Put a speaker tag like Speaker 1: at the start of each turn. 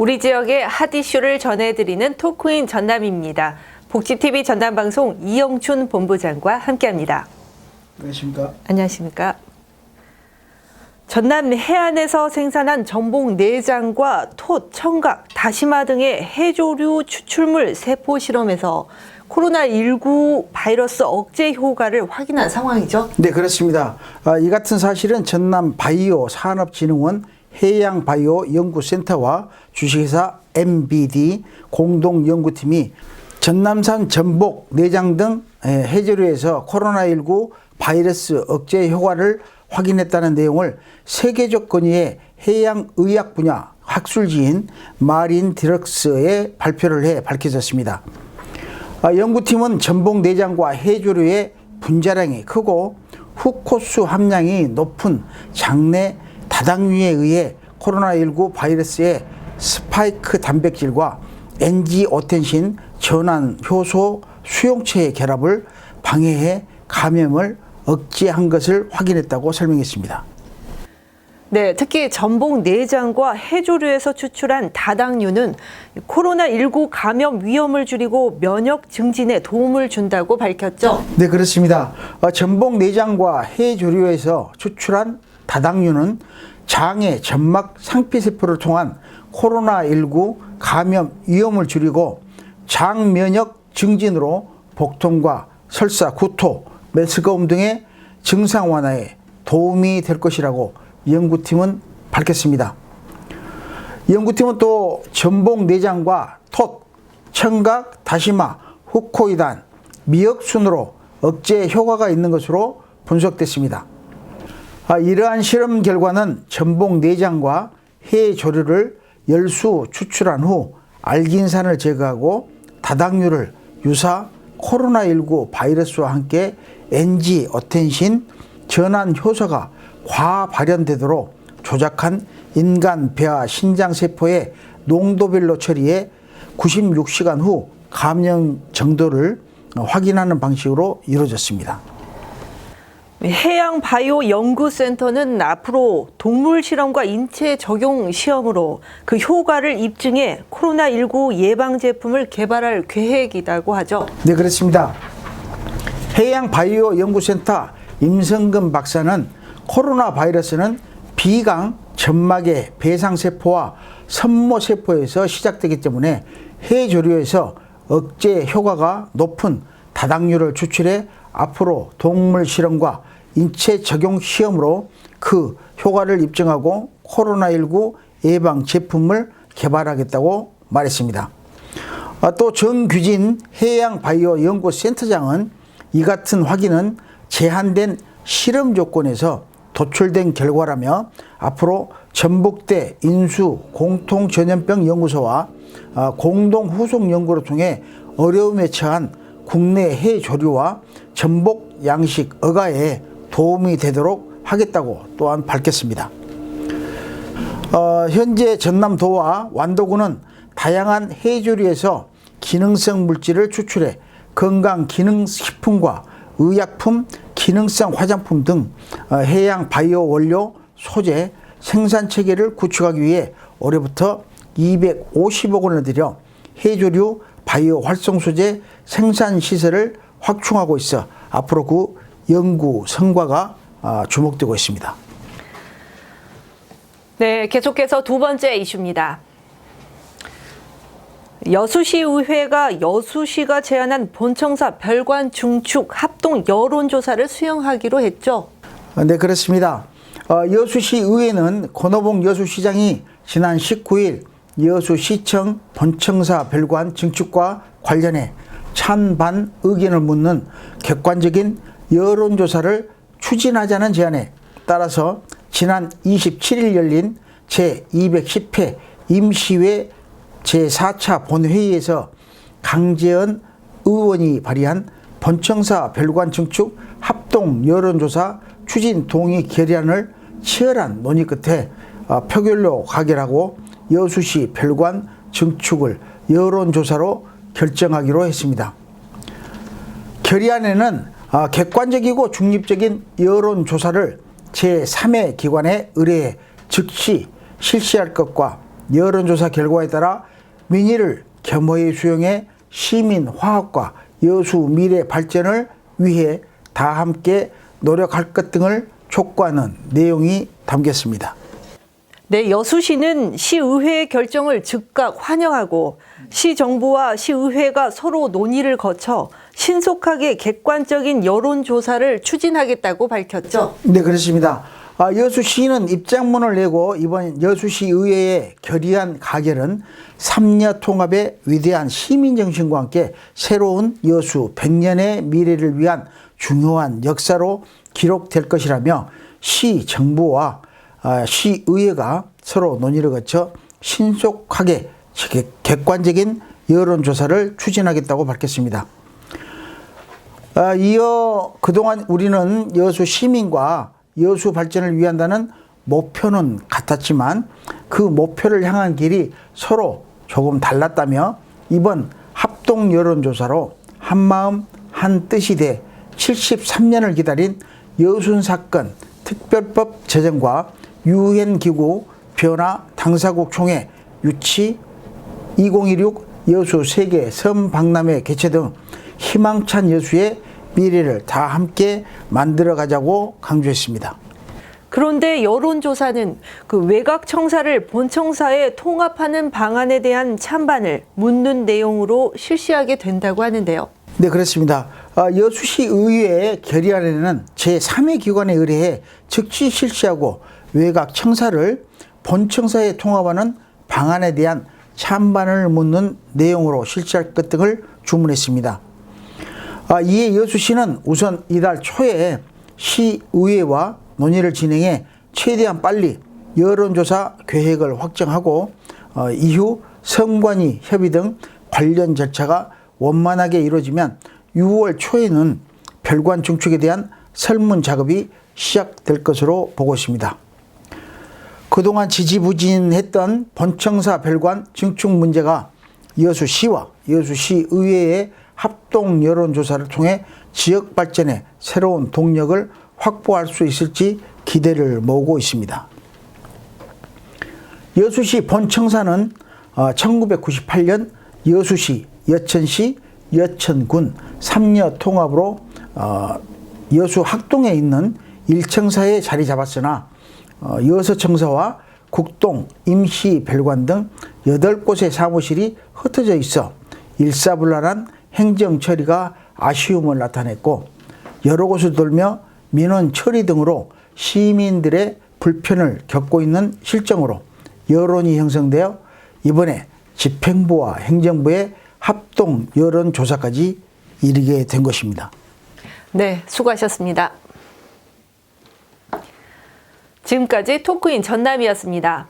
Speaker 1: 우리 지역의 핫 이슈를 전해드리는 토크인 전남입니다. 복지TV 전남방송 이영춘 본부장과 함께합니다.
Speaker 2: 안녕하십니까?
Speaker 1: 안녕하십니까? 전남 해안에서 생산한 전복 내장과 톳, 청각, 다시마 등의 해조류 추출물 세포 실험에서 코로나19 바이러스 억제 효과를 확인한 상황이죠?
Speaker 2: 네, 그렇습니다. 이 같은 사실은 전남 바이오 산업진흥원 해양바이오 연구센터와 주식회사 MBD 공동연구팀이 전남산 전복, 내장 등 해조류에서 코로나19 바이러스 억제 효과를 확인했다는 내용을 세계적 권위의 해양의학 분야 학술지인 마린 디럭스에 발표를 해 밝혀졌습니다. 연구팀은 전복 내장과 해조류의 분자량이 크고 후코수 함량이 높은 장내 다당류에 의해 코로나19 바이러스의 스파이크 단백질과 엔지오텐신 전환 효소 수용체의 결합을 방해해 감염을 억제한 것을 확인했다고 설명했습니다.
Speaker 1: 네, 특히 전복 내장과 해조류에서 추출한 다당류는 코로나19 감염 위험을 줄이고 면역 증진에 도움을 준다고 밝혔죠.
Speaker 2: 네, 그렇습니다. 전복 내장과 해조류에서 추출한 다당류는 장의 점막 상피세포를 통한 코로나19 감염 위험을 줄이고 장 면역 증진으로 복통과 설사, 구토, 메스꺼움 등의 증상 완화에 도움이 될 것이라고 연구팀은 밝혔습니다. 연구팀은 또 전복 내장과 톳, 청각, 다시마, 후코이단, 미역순으로 억제 효과가 있는 것으로 분석됐습니다. 이러한 실험 결과는 전복 내장과 해조류를 열수 추출한 후 알긴산을 제거하고 다당류를 유사 코로나19 바이러스와 함께 엔지오텐신 전환 효소가 과발현되도록 조작한 인간 폐와 신장세포의 농도별로 처리해 96시간 후 감염 정도를 확인하는 방식으로 이루어졌습니다.
Speaker 1: 해양바이오연구센터는 앞으로 동물 실험과 인체 적용 시험으로 그 효과를 입증해 코로나19 예방 제품을 개발할 계획이라고 하죠.
Speaker 2: 네, 그렇습니다. 해양바이오연구센터 임성근 박사는 코로나 바이러스는 비강 점막의 배상세포와 섬모세포에서 시작되기 때문에 해조류에서 억제 효과가 높은 다당류를 추출해 앞으로 동물 실험과 인체 적용 시험으로 그 효과를 입증하고 코로나19 예방 제품을 개발하겠다고 말했습니다. 또 정규진 해양바이오연구센터장은 이 같은 확인은 제한된 실험 조건에서 도출된 결과라며 앞으로 전북대 인수 공통전염병 연구소와 공동 후속 연구를 통해 어려움에 처한 국내 해조류와 전복 양식 어가에 도움이 되도록 하겠다고 또한 밝혔습니다. 현재 전남도와 완도군은 다양한 해조류에서 기능성 물질을 추출해 건강기능식품과 의약품, 기능성 화장품 등 해양 바이오 원료 소재 생산 체계를 구축하기 위해 올해부터 250억 원을 들여 해조류 바이오 활성 소재 생산 시설을 확충하고 있어 앞으로 그 연구 성과가 주목되고 있습니다.
Speaker 1: 네, 계속해서 두 번째 이슈입니다. 여수시의회가 여수시가 제안한 본청사 별관 중축 합동 여론조사를 수용하기로 했죠.
Speaker 2: 네, 그렇습니다. 여수시의회는 권오봉 여수시장이 지난 19일 여수시청 본청사 별관 증축과 관련해 찬반 의견을 묻는 객관적인 여론조사를 추진하자는 제안에 따라서 지난 27일 열린 제210회 임시회 제4차 본회의에서 강재헌 의원이 발의한 본청사 별관 증축 합동 여론조사 추진 동의 결의안을 치열한 논의 끝에 표결로 가결하고 여수시 별관 증축을 여론조사로 결정하기로 했습니다. 결의안에는 객관적이고 중립적인 여론조사를 제3의 기관에 의뢰해 즉시 실시할 것과 여론조사 결과에 따라 민의를 겸허히 수용해 시민 화합과 여수 미래 발전을 위해 다 함께 노력할 것 등을 촉구하는 내용이 담겼습니다.
Speaker 1: 네, 여수시는 시의회의 결정을 즉각 환영하고 시정부와 시의회가 서로 논의를 거쳐 신속하게 객관적인 여론조사를 추진하겠다고 밝혔죠.
Speaker 2: 네, 그렇습니다. 여수시는 입장문을 내고 이번 여수시 의회에 결의한 가결은 삼려 통합의 위대한 시민정신과 함께 새로운 여수 100년의 미래를 위한 중요한 역사로 기록될 것이라며 시 정부와 시의회가 서로 논의를 거쳐 신속하게 객관적인 여론조사를 추진하겠다고 밝혔습니다. 이어 그동안 우리는 여수 시민과 여수 발전을 위한다는 목표는 같았지만 그 목표를 향한 길이 서로 조금 달랐다며 이번 합동 여론조사로 한마음 한뜻이 돼 73년을 기다린 여순사건 특별법 제정과 유엔기구 변화 당사국 총회 유치 2016 여수 세계 섬박람회 개최 등 희망찬 여수의 미래를 다 함께 만들어가자고 강조했습니다.
Speaker 1: 그런데 여론조사는 그 외곽청사를 본청사에 통합하는 방안에 대한 찬반을 묻는 내용으로 실시하게 된다고 하는데요.
Speaker 2: 네, 그렇습니다. 여수시 의회의 결의안에는 제3의 기관에 의뢰해 즉시 실시하고 외곽청사를 본청사에 통합하는 방안에 대한 찬반을 묻는 내용으로 실시할 것 등을 주문했습니다. 이에 여수시는 우선 이달 초에 시의회와 논의를 진행해 최대한 빨리 여론조사 계획을 확정하고 이후 선관위 협의 등 관련 절차가 원만하게 이루어지면 6월 초에는 별관 증축에 대한 설문 작업이 시작될 것으로 보고 있습니다. 그동안 지지부진했던 본청사 별관 증축 문제가 여수시와 여수시의회의 합동 여론조사를 통해 지역 발전에 새로운 동력을 확보할 수 있을지 기대를 모으고 있습니다. 여수시 본청사는 1998년 여수시, 여천시, 여천군 삼려 통합으로 여수 학동에 있는 1청사에 자리 잡았으나 여서청사와 국동, 임시 별관 등 8곳의 사무실이 흩어져 있어 일사불란한 행정 처리가 아쉬움을 나타냈고 여러 곳을 돌며 민원 처리 등으로 시민들의 불편을 겪고 있는 실정으로 여론이 형성되어 이번에 집행부와 행정부의 합동 여론조사까지 이르게 된 것입니다.
Speaker 1: 네, 수고하셨습니다. 지금까지 토크인 전남이었습니다.